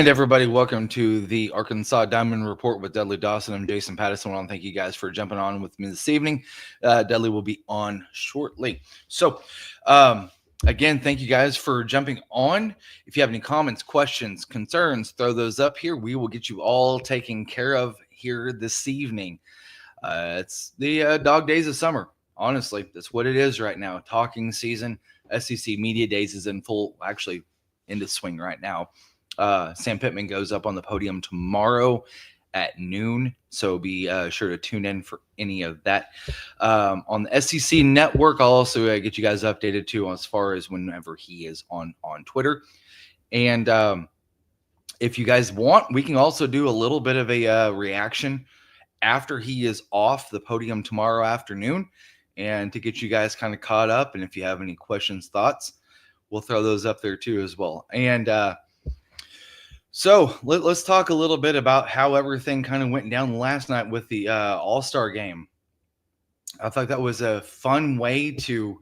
And everybody, welcome to the Arkansas Diamond Report with Dudley Dawson. I'm Jason Patterson. I want to thank you guys for jumping on with me this evening. Dudley will be on shortly. So, again, thank you guys for jumping on. If you have any comments, questions, concerns, throw those up here. We will get you all taken care of here this evening. It's the dog days of summer. Honestly, that's what it is right now. Talking season. SEC Media Days is in full, actually, into swing right now. Sam Pittman goes up on the podium tomorrow at noon, so be sure to tune in for any of that. On the SEC Network, I'll also get you guys updated too as far as whenever he is on Twitter. And if you guys want, we can also do a little bit of a reaction after he is off the podium tomorrow afternoon, and to get you guys kind of caught up. And if you have any questions, thoughts, we'll throw those up there too as well. And so let's talk a little bit about how everything kind of went down last night with the All-Star game. I thought that was a fun way to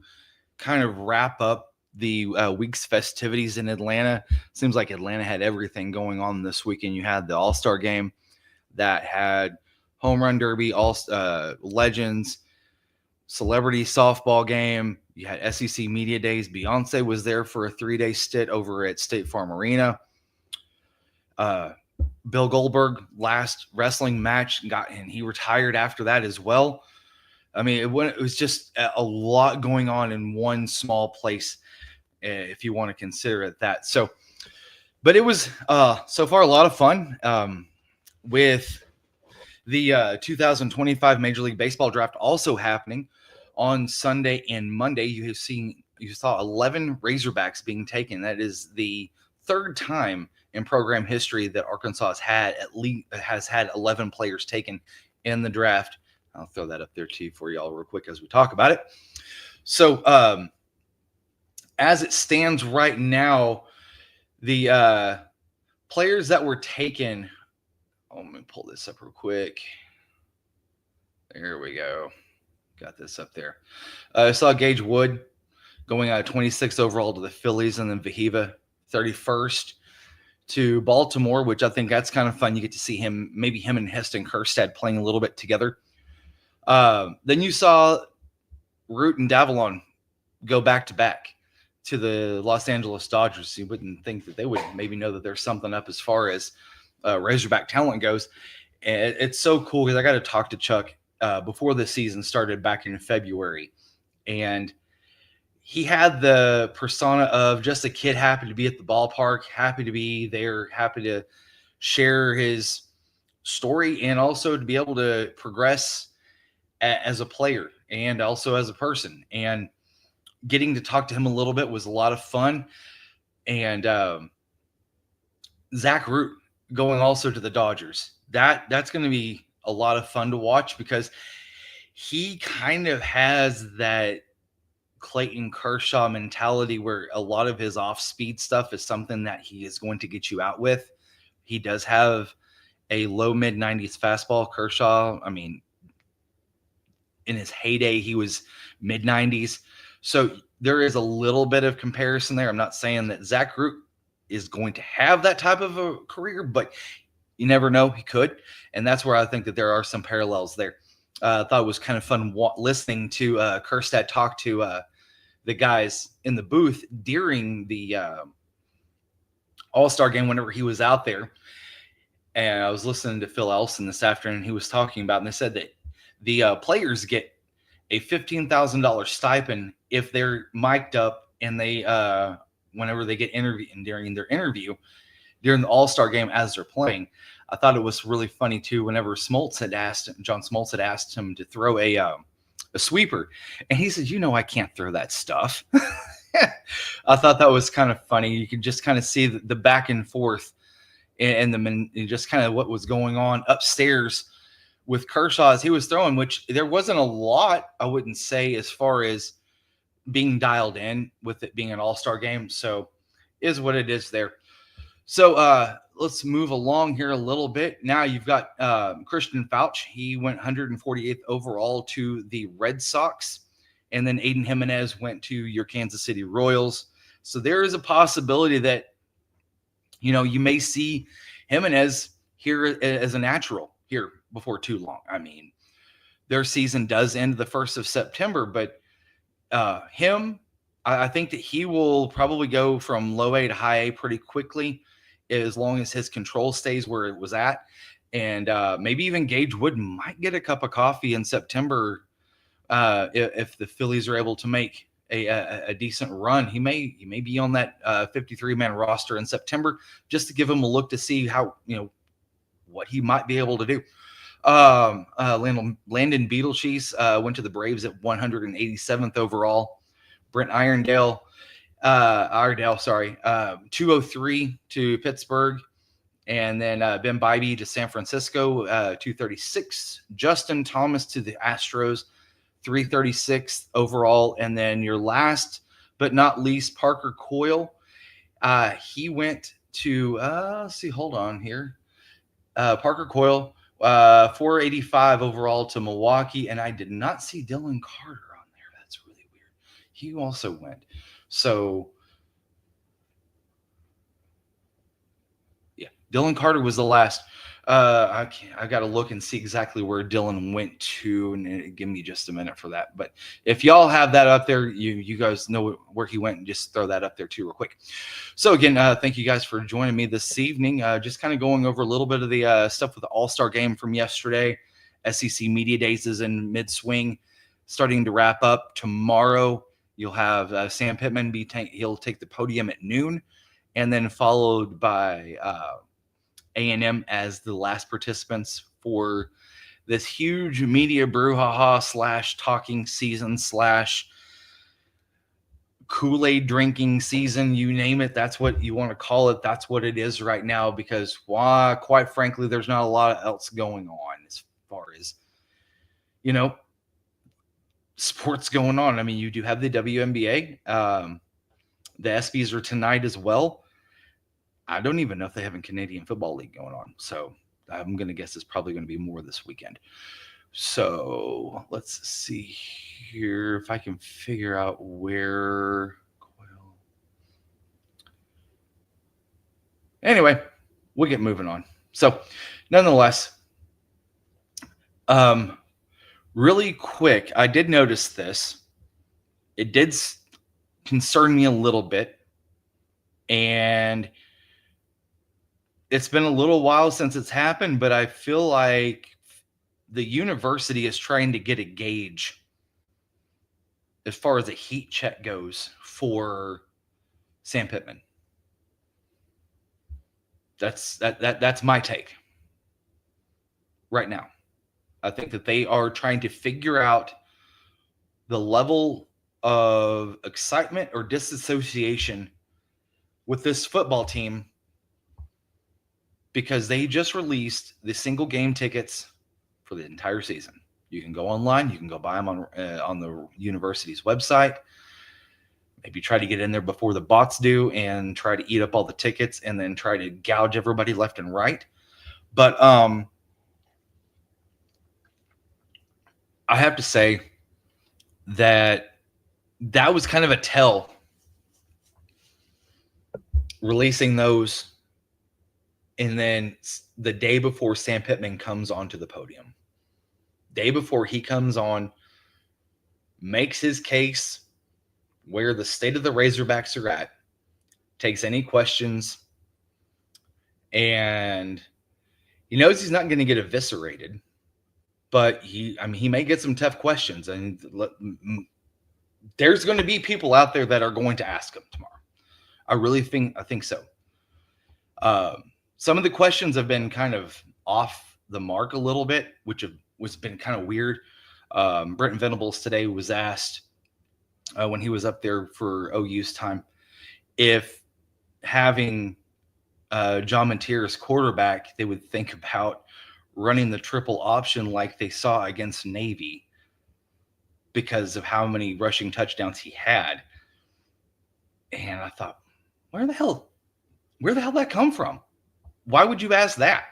kind of wrap up the week's festivities in Atlanta. Seems like Atlanta had everything going on this weekend. You had the All-Star game that had home run derby, all legends, celebrity softball game. You had SEC Media Days. Beyonce was there for a 3-day stint over at State Farm Arena. Bill Goldberg last wrestling match and he retired after that as well. I mean, it was just a lot going on in one small place, if you want to consider it that. So, but it was so far a lot of fun with the 2025 Major League Baseball draft also happening on Sunday and Monday. You saw 11 Razorbacks being taken. That is the third time in program history that Arkansas has had 11 players taken in the draft. I'll throw that up there too for y'all real quick as we talk about it. So as it stands right now, the players that were taken, let me pull this up real quick. There we go. Got this up there. I saw Gage Wood going out 26th overall to the Phillies, and then Vahiva 31st to Baltimore, which I think that's kind of fun. You get to see maybe him and Heston Kjerstad playing a little bit together. Then you saw Root and Davalon go back-to-back to the Los Angeles Dodgers. You wouldn't think that they would maybe know that there's something up as far as Razorback talent goes. And it's so cool because I got to talk to Chuck before the season started back in February. And he had the persona of just a kid happy to be at the ballpark, happy to be there, happy to share his story, and also to be able to progress as a player and also as a person. And getting to talk to him a little bit was a lot of fun. And Zach Root going also to the Dodgers. That's going to be a lot of fun to watch because he kind of has that Clayton Kershaw mentality where a lot of his off-speed stuff is something that he is going to get you out with. He does have a low mid-90s fastball. Kershaw, I mean, in his heyday, he was mid-90s. So there is a little bit of comparison there. I'm not saying that Zach Root is going to have that type of a career, but you never know. He could. And that's where I think that there are some parallels there. I thought it was kind of fun listening to Kjerstad talk to the guys in the booth during the All-Star game whenever he was out there. And I was listening to Phil Elson this afternoon. He was talking about, and they said that the players get a $15,000 stipend if they're mic'd up and they whenever they get interviewed during their interview during the All-Star game as they're playing. I thought it was really funny too. Whenever John Smoltz had asked him to throw a sweeper, and he said, I can't throw that stuff. I thought that was kind of funny. You could just kind of see the back and forth and just kind of what was going on upstairs with Kershaw as he was throwing, which there wasn't a lot, I wouldn't say, as far as being dialed in with it being an All-Star game. So is what it is there. So let's move along here a little bit. Now you've got Christian Fauch. He went 148th overall to the Red Sox. And then Aiden Jimenez went to your Kansas City Royals. So there is a possibility that You may see Jimenez here as a natural here before too long. I mean, their season does end the 1st of September, but I think that he will probably go from low A to high A pretty quickly, as long as his control stays where it was at. And maybe even Gage Wood might get a cup of coffee in September if the Phillies are able to make a decent run. He may be on that 53-man roster in September, just to give him a look to see how, what he might be able to do. Landon Beetlecheese went to the Braves at 187th overall. Brent Iredale, 203 to Pittsburgh. And then Ben Bybee to San Francisco, 236. Justin Thomas to the Astros, 336 overall. And then your last but not least, Parker Coyle. He went to, let's see, hold on here. Parker Coyle, 485 overall to Milwaukee. And I did not see Dylan Carter on there. That's really weird. He also went. So, yeah, Dylan Carter was the last. I got to look and see exactly where Dylan went to, and give me just a minute for that. But if y'all have that up there, you guys know where he went, and just throw that up there too real quick. So again, thank you guys for joining me this evening. Just kind of going over a little bit of the stuff with the All-Star game from yesterday. SEC Media Days is in mid-swing, starting to wrap up. Tomorrow, you'll have Sam Pittman. He'll take the podium at noon, and then followed by A&M as the last participants for this huge media brouhaha / talking season / Kool-Aid drinking season. You name it. That's what you want to call it. That's what it is right now, because quite frankly, there's not a lot else going on as far as, sports going on. I mean, you do have the WNBA. The ESPYs are tonight as well. I don't even know if they have a Canadian Football League going on. So I'm going to guess it's probably going to be more this weekend. So let's see here if I can figure out where. Anyway, we'll get moving on. So nonetheless, really quick, I did notice this. It did concern me a little bit. And it's been a little while since it's happened, but I feel like the university is trying to get a gauge as far as a heat check goes for Sam Pittman. That's my take right now. I think that they are trying to figure out the level of excitement or disassociation with this football team, because they just released the single game tickets for the entire season. You can go online. You can go buy them on the university's website. Maybe try to get in there before the bots do and try to eat up all the tickets and then try to gouge everybody left and right. But I have to say that was kind of a tell, releasing those. And then the day before Sam Pittman comes onto the podium, day before he comes on, makes his case where the state of the Razorbacks are at, takes any questions, and he knows he's not going to get eviscerated, but he may get some tough questions, and there's going to be people out there that are going to ask him tomorrow. I think so. Some of the questions have been kind of off the mark a little bit, which was been kind of weird. Brenton Venables today was asked when he was up there for OU's time if having John Mateer as quarterback, they would think about running the triple option like they saw against Navy because of how many rushing touchdowns he had. And I thought, where the hell that come from? Why would you ask that?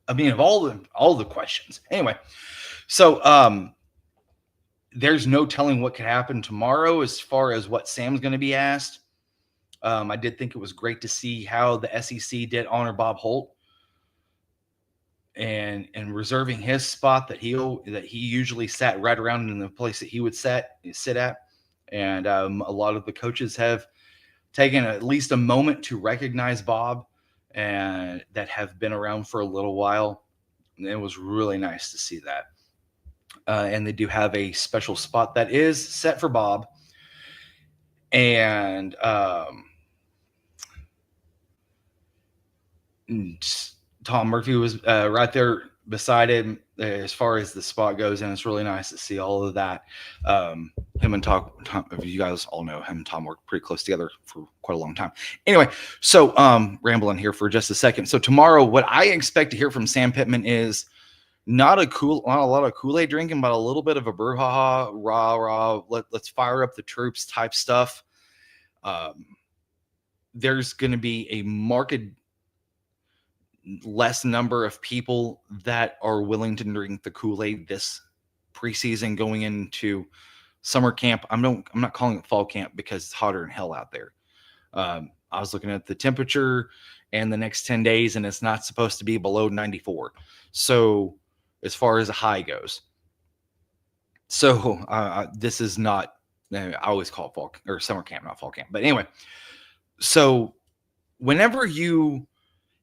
I mean, of all the questions. Anyway, so there's no telling what could happen tomorrow as far as what Sam's going to be asked. I did think it was great to see how the SEC did honor Bob Holt and reserving his spot that he usually sat right around in the place that he would sit at. And a lot of the coaches have taken at least a moment to recognize Bob and that have been around for a little while. And it was really nice to see that. And they do have a special spot that is set for Bob. And Tom Murphy was right there beside him as far as the spot goes, and it's really nice to see all of that. Him and Tom, you guys all know him and Tom worked pretty close together for quite a long time. Anyway, so rambling here for just a second. So tomorrow, what I expect to hear from Sam Pittman is not a lot of Kool-Aid drinking, but a little bit of a brouhaha, rah, let's fire up the troops type stuff. There's going to be a marked less number of people that are willing to drink the Kool-Aid this preseason going into summer camp. I'm not calling it fall camp because it's hotter than hell out there. I was looking at the temperature and the next 10 days, and it's not supposed to be below 94. So as far as a high goes. So this is not, I always call it fall or summer camp, not fall camp. But anyway, so whenever you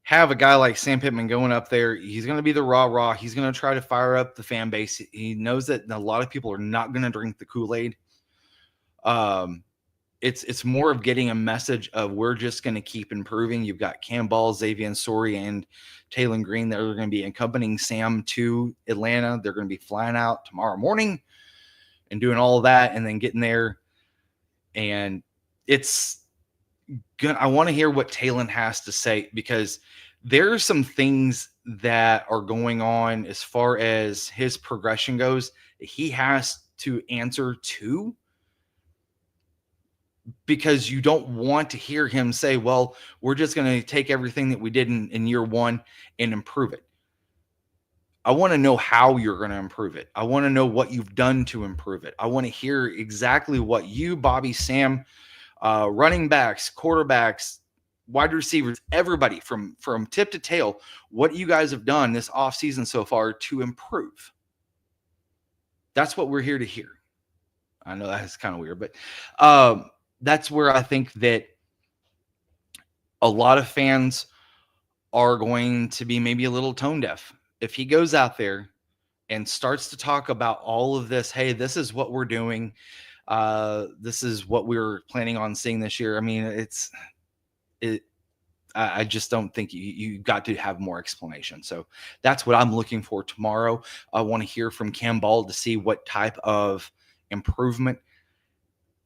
have a guy like Sam Pittman going up there, he's going to be the rah-rah. He's going to try to fire up the fan base. He knows that a lot of people are not going to drink the Kool-Aid. It's more of getting a message of we're just going to keep improving. You've got Ball, Xavian Sorey, and Taylen Green that are going to be accompanying Sam to Atlanta. They're going to be flying out tomorrow morning and doing all of that and then getting there. And it's good. I want to hear what Taylen has to say because there are some things that are going on as far as his progression goes. He has to answer to, because you don't want to hear him say, well, we're just going to take everything that we did in year one and improve it. I want to know how you're going to improve it. I want to know what you've done to improve it. I want to hear exactly what you, Bobby, Sam, running backs, quarterbacks, wide receivers, everybody from tip to tail, what you guys have done this offseason so far to improve. That's what we're here to hear. I know that's kind of weird, but that's where I think that a lot of fans are going to be maybe a little tone deaf. If he goes out there and starts to talk about all of this, hey, this is what we're doing. This is what we were planning on seeing this year. I mean, I just don't think you got to have more explanation. So that's what I'm looking for tomorrow. I want to hear from Ball to see what type of improvement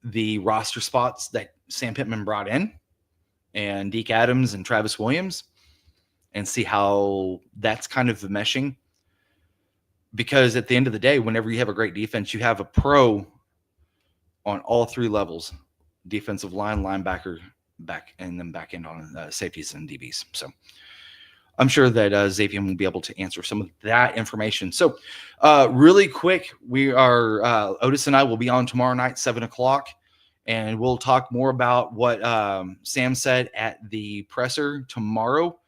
the roster spots that Sam Pittman brought in and Deke Adams and Travis Williams and see how that's kind of meshing. Because at the end of the day, whenever you have a great defense, you have a pro on all three levels, defensive line, linebacker, back, and then back end on safeties and DBs. So I'm sure that Xavian will be able to answer some of that information. So really quick, we are Otis and I will be on tomorrow night, 7:00, and we'll talk more about what Sam said at the presser tomorrow.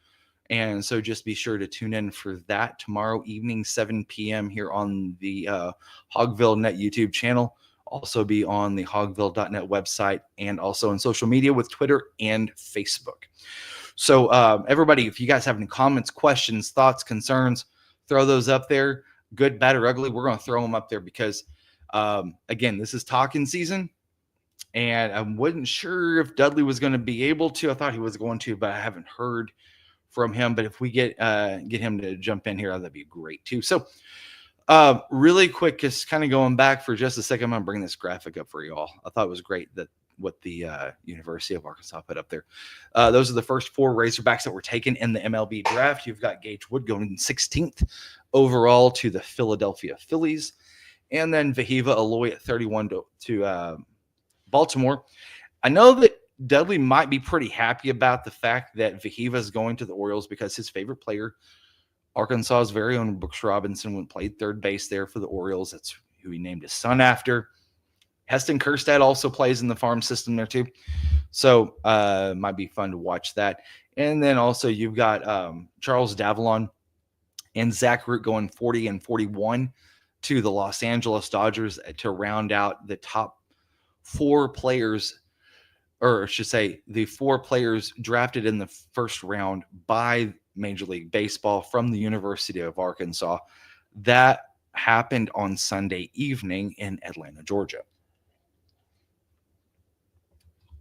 And so just be sure to tune in for that tomorrow evening, 7 p.m. here on the Hogville Net YouTube channel. Also be on the hogville.net website and also on social media with Twitter and Facebook. So everybody, if you guys have any comments, questions, thoughts, concerns, throw those up there. Good, bad, or ugly, we're going to throw them up there because, again, this is talking season. And I wasn't sure if Dudley was going to be able to. I thought he was going to, but I haven't heard from him. But if we get him to jump in here, that'd be great too. So really quick, just kind of going back for just a second, I'm going to bring this graphic up for you all. I thought it was great that what the University of Arkansas put up there. Those are the first four Razorbacks that were taken in the MLB draft. You've got Gage Wood going 16th overall to the Philadelphia Phillies. And then Vahiva Aloy at 31 to Baltimore. I know that Dudley might be pretty happy about the fact that Vahiva is going to the Orioles because his favorite player, Arkansas's very own Brooks Robinson, went played third base there for the Orioles. That's who he named his son after. Heston Kjerstad also plays in the farm system there too. So might be fun to watch that. And then also you've got Charles Davalon and Zach Root going 40 and 41 to the Los Angeles Dodgers to round out the top 4 players, or I should say the 4 players drafted in the first round by Major League Baseball from the University of Arkansas. That happened on Sunday evening in Atlanta, Georgia.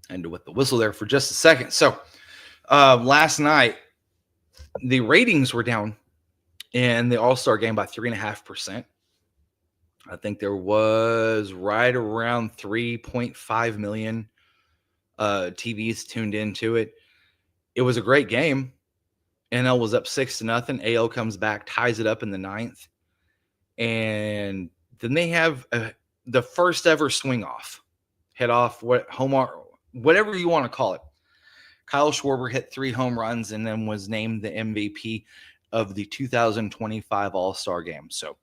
And with the whistle there for just a second. So last night, the ratings were down in the All-Star game by 3.5%. I think there was right around 3.5 million TVs tuned into it. It was a great game. NL was up 6-0. AL comes back, ties it up in the 9th. And then they have the first ever swing off, head off, whatever you want to call it. Kyle Schwarber hit 3 home runs and then was named the MVP of the 2025 All-Star game. So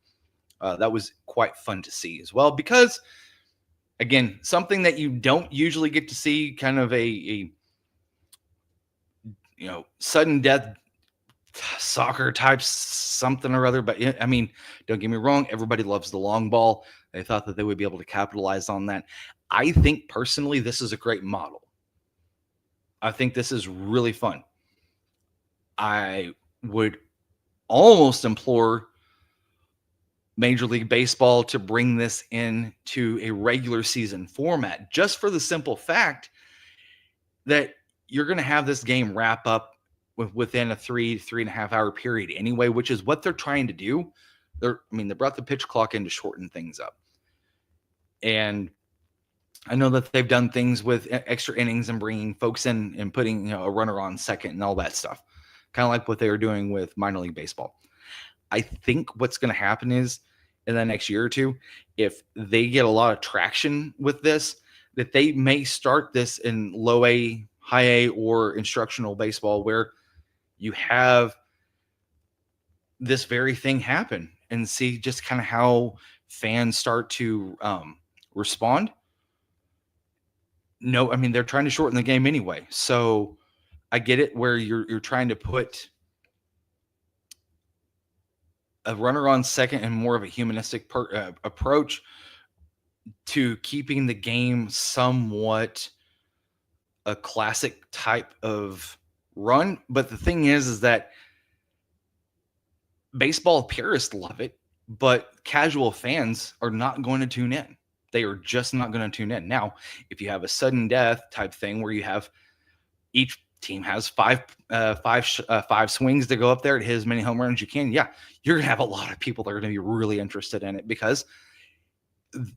that was quite fun to see as well, because again, something that you don't usually get to see, kind of a sudden death soccer type something or other. But I mean, don't get me wrong, everybody loves the long ball. They thought that they would be able to capitalize on that. I think personally this is a great model. I think this is really fun. I would almost implore Major League Baseball to bring this into a regular season format, just for the simple fact that you're going to have this game wrap up within a 3.5 hour period anyway, which is what they're trying to do. They brought the pitch clock in to shorten things up. And I know that they've done things with extra innings and bringing folks in and putting a runner on second and all that stuff, kind of like what they were doing with minor league baseball. I think what's going to happen is in the next year or two, if they get a lot of traction with this, that they may start this in low A, high A, or instructional baseball, where you have this very thing happen and see just kind of how fans start to respond. No, they're trying to shorten the game anyway. So I get it, where you're trying to put a runner on second and more of a humanistic approach to keeping the game somewhat a classic type of run. But the thing is that baseball purists love it, but casual fans are not going to tune in. They are just not going to tune in. Now, if you have a sudden death type thing where you have each team has five swings to go up there to hit as many home runs as you can, yeah, you're going to have a lot of people that are going to be really interested in it, because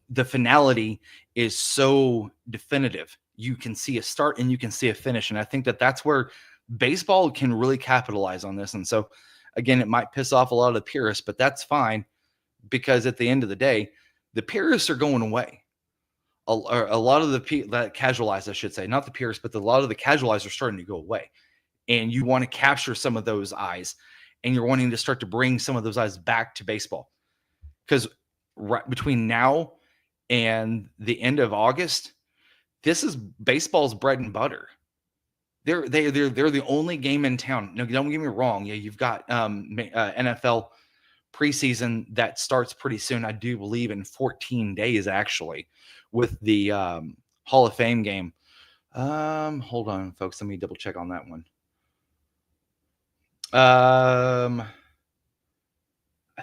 the finality is so definitive. You can see a start and you can see a finish. And I think that that's where baseball can really capitalize on this. And so, again, it might piss off a lot of the purists, but that's fine, because at the end of the day, the purists are going away. A lot of the casualized, I should say, not the purists, but a lot of the casualized are starting to go away. And you want to capture some of those eyes, and you're wanting to start to bring some of those eyes back to baseball. Because right between now and the end of August, this is baseball's bread and butter. They're the only game in town. No, don't get me wrong. Yeah, you've got NFL preseason that starts pretty soon. I do believe in 14 days, actually, with the Hall of Fame game. Hold on, folks. Let me double check on that one. I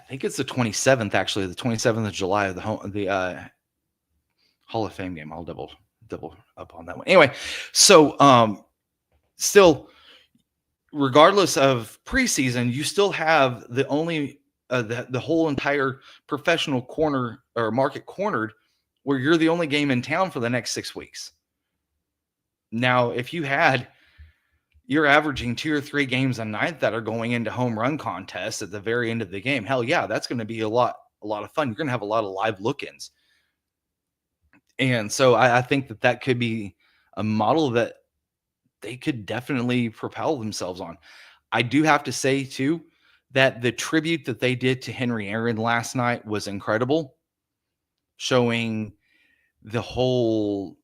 think it's the 27th, actually, the 27th of July of the Hall of Fame game. I'll double up on that one. Anyway, so still, regardless of preseason, you still have the only the whole entire professional corner or market cornered, where you're the only game in town for the next 6 weeks. Now, if you're averaging 2 or 3 games a night that are going into home run contests at the very end of the game, hell yeah, that's going to be a lot of fun. You're going to have a lot of live look-ins. And so I think that could be a model that they could definitely propel themselves on. I do have to say, too, that the tribute that they did to Henry Aaron last night was incredible, showing the whole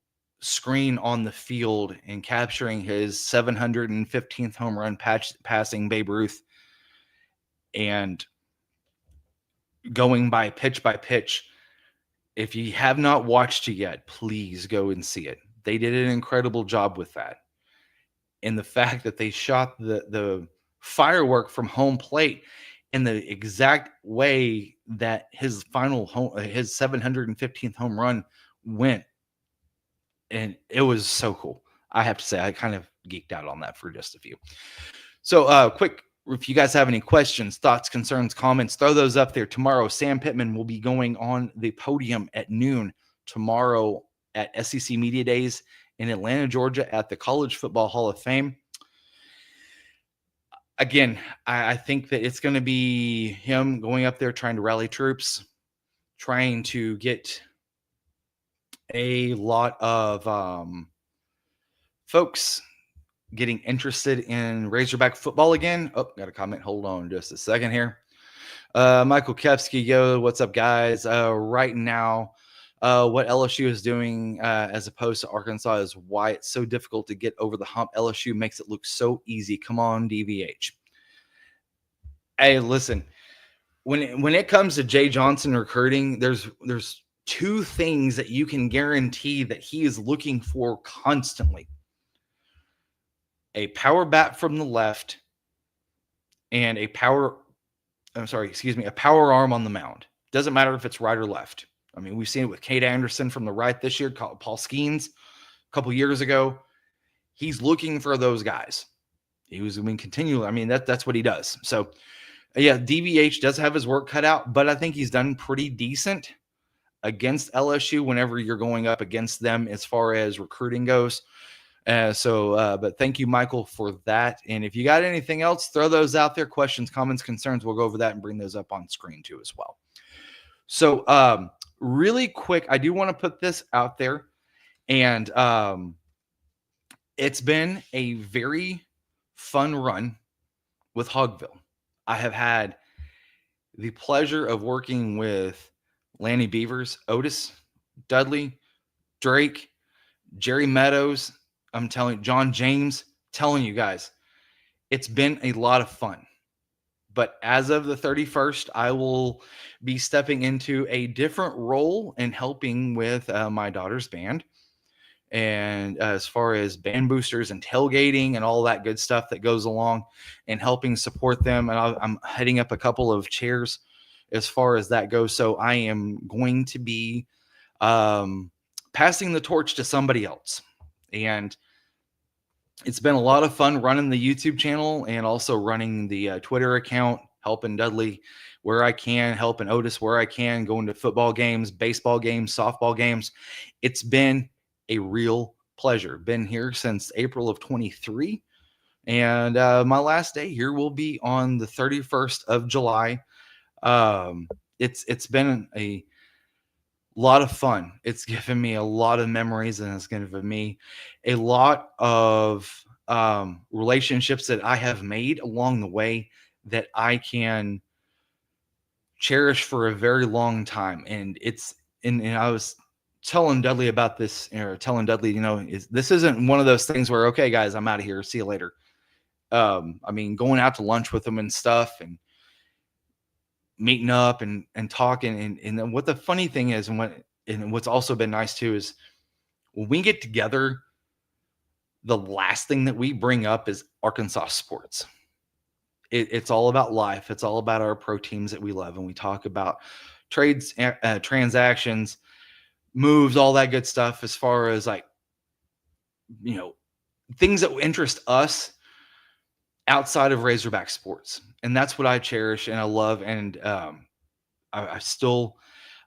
screen on the field and capturing his 715th home run passing Babe Ruth and going by pitch. If you have not watched it yet, please go and see it. They did an incredible job with that. And the fact that they shot the firework from home plate in the exact way that his 715th home run went, and it was so cool. I have to say, I kind of geeked out on that for just a few. So quick, if you guys have any questions, thoughts, concerns, comments, throw those up there. Tomorrow, Sam Pittman will be going on the podium at noon tomorrow at SEC Media Days in Atlanta, Georgia at the College Football Hall of Fame. Again, I think that it's going to be him going up there trying to rally troops, trying to get a lot of folks getting interested in Razorback football again. Oh, got a comment. Hold on just a second here. Michael Kevsky, what's up, guys? Right now, what LSU is doing as opposed to Arkansas is why it's so difficult to get over the hump. LSU makes it look so easy. Come on, DVH. Hey, listen, when it comes to Jay Johnson recruiting, there's two things that you can guarantee that he is looking for constantly. A power bat from the left and a power arm on the mound. Doesn't matter if it's right or left. I mean, we've seen it with Kate Anderson from the right this year, Paul Skeens a couple years ago. He's looking for those guys. He was going to continue. I mean, that's what he does. So, yeah, DVH does have his work cut out, but I think he's done pretty decent against LSU whenever you're going up against them as far as recruiting goes. But thank you, Michael, for that. And if you got anything else, throw those out there. Questions, comments, concerns. We'll go over that and bring those up on screen too as well. So really quick, I do want to put this out there. And it's been a very fun run with Hogville. I have had the pleasure of working with Lanny Beavers, Otis, Dudley, Drake, Jerry Meadows, I'm telling John James, telling you guys, it's been a lot of fun. But as of the 31st, I will be stepping into a different role and helping with my daughter's band. And as far as band boosters and tailgating and all that good stuff that goes along and helping support them. And I'm heading up a couple of chairs as far as that goes. So I am going to be passing the torch to somebody else. And it's been a lot of fun running the YouTube channel and also running the Twitter account, helping Dudley where I can, helping Otis where I can, going to football games, baseball games, softball games. It's been a real pleasure. Been here since April of 23. And my last day here will be on the 31st of July. It's been a lot of fun. It's given me a lot of memories, and it's given me a lot of relationships that I have made along the way that I can cherish for a very long time. And I was telling Dudley about this, or telling Dudley, this isn't one of those things where, okay, guys, I'm out of here. See you later. I mean, going out to lunch with them and stuff and meeting up and talking. And then what the funny thing is, and what's also been nice too, is when we get together, the last thing that we bring up is Arkansas sports. It's all about life. It's all about our pro teams that we love. And we talk about trades, transactions, moves, all that good stuff as far as things that interest us outside of Razorback sports. And that's what I cherish and I love. And I still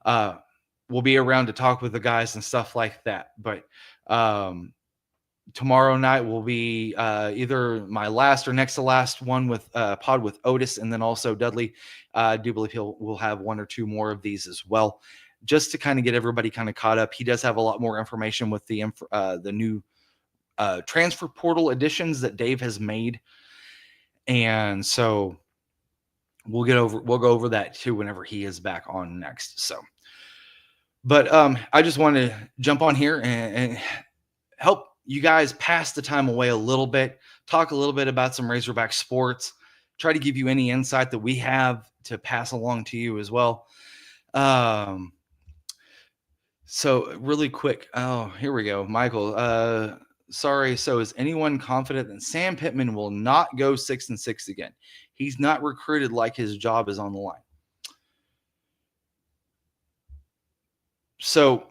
will be around to talk with the guys and stuff like that. But tomorrow night will be either my last or next to last one with pod with Otis, and then also Dudley. I do believe we'll have one or two more of these as well, just to kind of get everybody kind of caught up. He does have a lot more information with the new transfer portal additions that Dave has made, and so we'll go over that too whenever he is back on next. So, but I just wanted to jump on here and help you guys pass the time away a little bit, talk a little bit about some Razorback sports, try to give you any insight that we have to pass along to you as well. So really quick. Oh, here we go. Michael, sorry. So is anyone confident that Sam Pittman will not go 6-6 again? He's not recruited like his job is on the line. So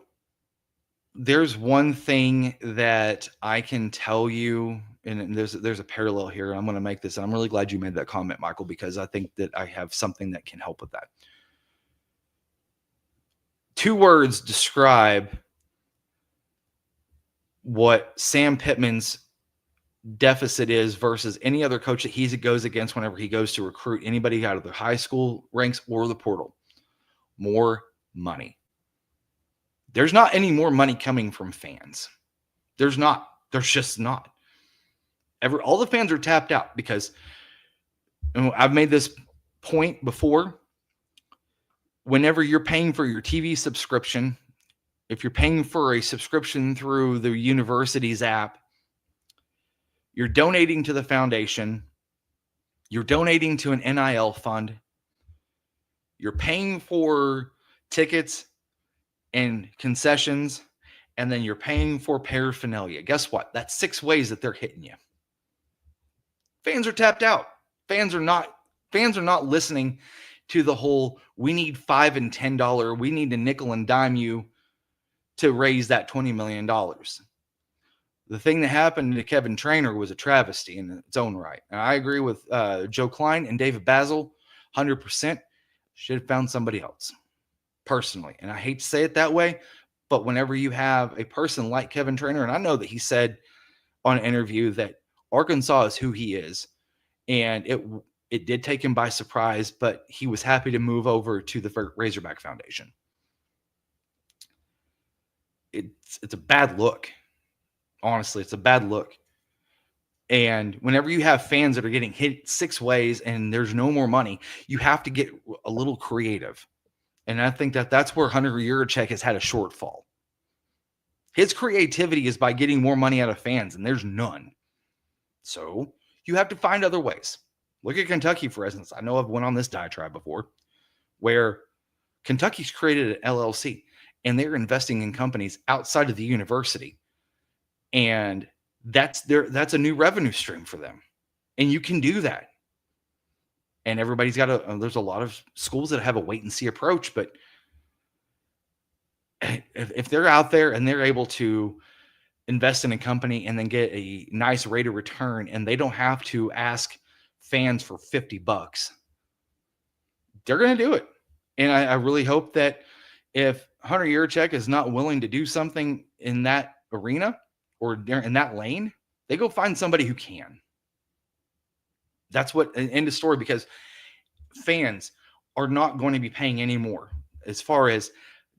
there's one thing that I can tell you, and there's a parallel here. I'm going to make this, and I'm really glad you made that comment, Michael, because I think that I have something that can help with that. 2 words describe what Sam Pittman's deficit is versus any other coach that he goes against whenever he goes to recruit anybody out of the high school ranks or the portal. More money. There's not any more money coming from fans. There's not. There's just not. All the fans are tapped out because I've made this point before. Whenever you're paying for your TV subscription, if you're paying for a subscription through the university's app, you're donating to the foundation, you're donating to an NIL fund, you're paying for tickets and concessions, and then you're paying for paraphernalia. Guess what? That's 6 ways that they're hitting you. Fans are tapped out. Fans are not listening to the whole, we need $5 and $10, we need to nickel and dime you to raise that $20 million. The thing that happened to Kevin Trainor was a travesty in its own right. And I agree with Joe Klein and David Basil, 100%. Should have found somebody else, personally. And I hate to say it that way, but whenever you have a person like Kevin Trainor, and I know that he said on an interview that Arkansas is who he is, and it did take him by surprise, but he was happy to move over to the Razorback Foundation. It's a bad look. Honestly, it's a bad look. And whenever you have fans that are getting hit 6 ways and there's no more money, you have to get a little creative. And I think that's where Hunter Yurachek has had a shortfall. His creativity is by getting more money out of fans, and there's none. So you have to find other ways. Look at Kentucky, for instance. I know I've went on this diatribe before, where Kentucky's created an LLC, and they're investing in companies outside of the university. And that's a new revenue stream for them. And you can do that. And everybody's got there's a lot of schools that have a wait and see approach, but if they're out there and they're able to invest in a company and then get a nice rate of return, and they don't have to ask fans for $50, they're going to do it. And I really hope that if Hunter Yurachek is not willing to do something in that arena or in that lane, they go find somebody who can. That's what end of story, because fans are not going to be paying any more as far as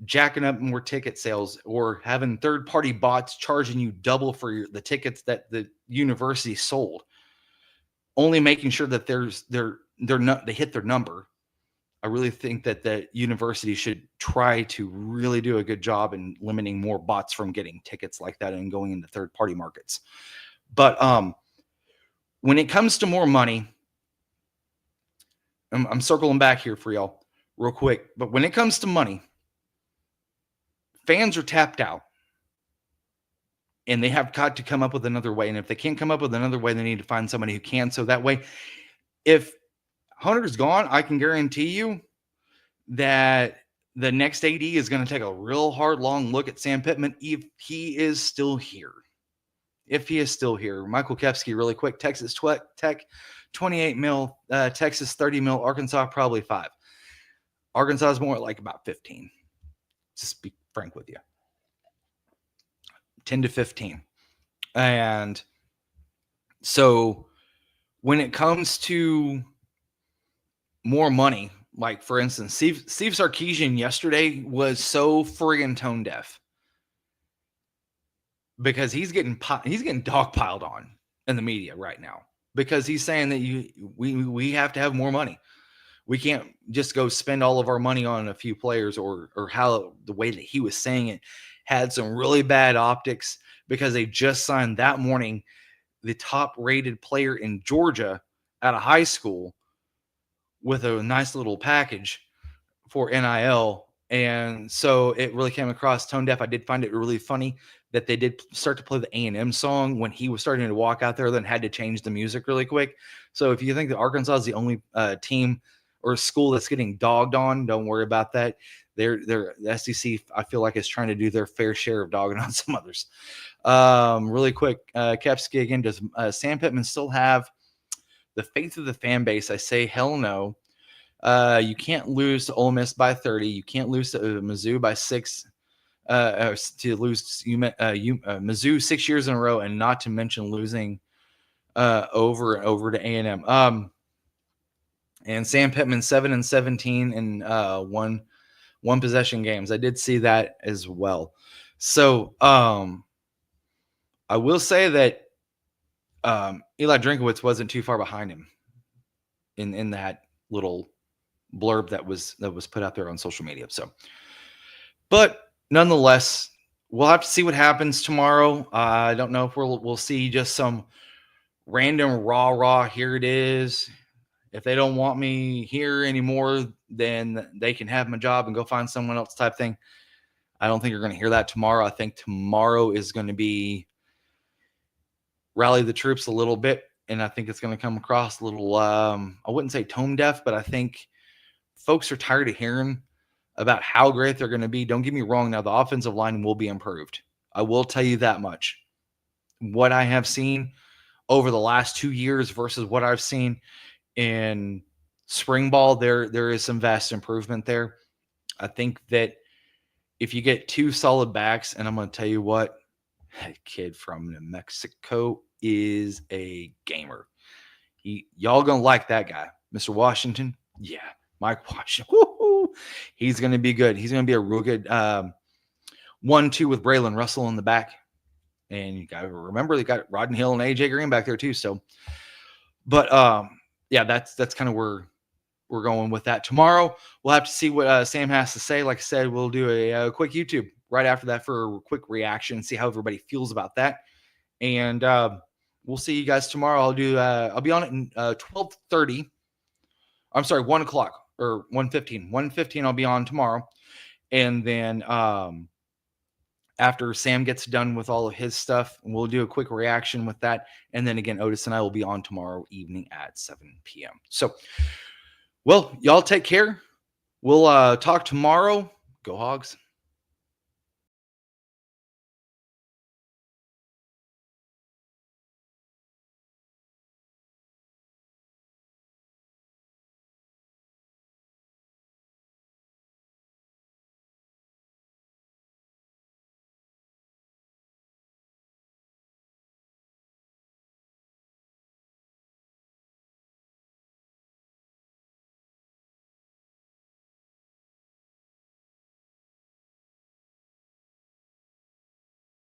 jacking up more ticket sales or having third-party bots charging you double for the tickets that the university sold, only making sure that they hit their number. I really think that the university should try to really do a good job in limiting more bots from getting tickets like that and going into third-party markets. But when it comes to more money, I'm circling back here for y'all real quick. But when it comes to money, fans are tapped out, and they have got to come up with another way. And if they can't come up with another way, they need to find somebody who can. So that way, if Hunter's gone, I can guarantee you that the next AD is going to take a real hard, long look at Sam Pittman if he is still here. If he is still here. Michael Kepsky, really quick. Texas Tech, 28 mil. Texas, 30 mil. Arkansas, probably 5. Arkansas is more like about 15. Just be frank with you. 10 to 15. And so when it comes to more money, like for instance, Steve Sarkisian yesterday was so friggin' tone deaf because he's getting dogpiled on in the media right now because he's saying that we have to have more money. We can't just go spend all of our money on a few players, or how the way that he was saying it had some really bad optics because they just signed that morning the top rated player in Georgia at a high school with a nice little package for NIL. And so it really came across tone deaf. I did find it really funny that they did start to play the A&M song when he was starting to walk out there, then had to change the music really quick. So if you think that Arkansas is the only team or school that's getting dogged on, don't worry about that. The SEC, I feel like, is trying to do their fair share of dogging on some others. Really quick, Kepski again, does Sam Pittman still have the faith of the fan base? I say hell no. You can't lose to Ole Miss by 30. You can't lose to Mizzou by 6. To lose Mizzou 6 years in a row, and not to mention losing over and over to A&M. And Sam Pittman 7-17 in one possession games. I did see that as well. So I will say that Eli Drinkowitz wasn't too far behind him in that little blurb that was put out there on social media. So, but nonetheless, we'll have to see what happens tomorrow. I don't know if we'll see just some random rah. Here it is. If they don't want me here anymore, then they can have my job and go find someone else type thing. I don't think you're going to hear that tomorrow. I think tomorrow is going to be rally the troops a little bit, and I think it's going to come across a little, I wouldn't say tone deaf, but I think folks are tired of hearing about how great they're going to be. Don't get me wrong. Now, the offensive line will be improved. I will tell you that much. What I have seen over the last 2 years versus what I've seen in spring ball, there is some vast improvement there. I think that if you get 2 solid backs, and I'm going to tell you what, that kid from New Mexico is a gamer. Y'all going to like that guy. Mr. Washington, yeah. Mike Washington, woo-hoo. He's going to be good. He's going to be a real good 1-2 with Braylon Russell in the back. And you got to remember they got Rodden Hill and AJ Green back there too. So, but yeah, that's kind of where we're going with that. Tomorrow, we'll have to see what Sam has to say. Like I said, we'll do a quick YouTube right after that for a quick reaction, see how everybody feels about that. And we'll see you guys tomorrow. I'll be on it in 12:30. I'm sorry, 1 o'clock or 1:15. 1:15 I'll be on tomorrow. And then after Sam gets done with all of his stuff, we'll do a quick reaction with that. And then again, Otis and I will be on tomorrow evening at 7 p.m. So, well, y'all take care. We'll talk tomorrow. Go Hogs.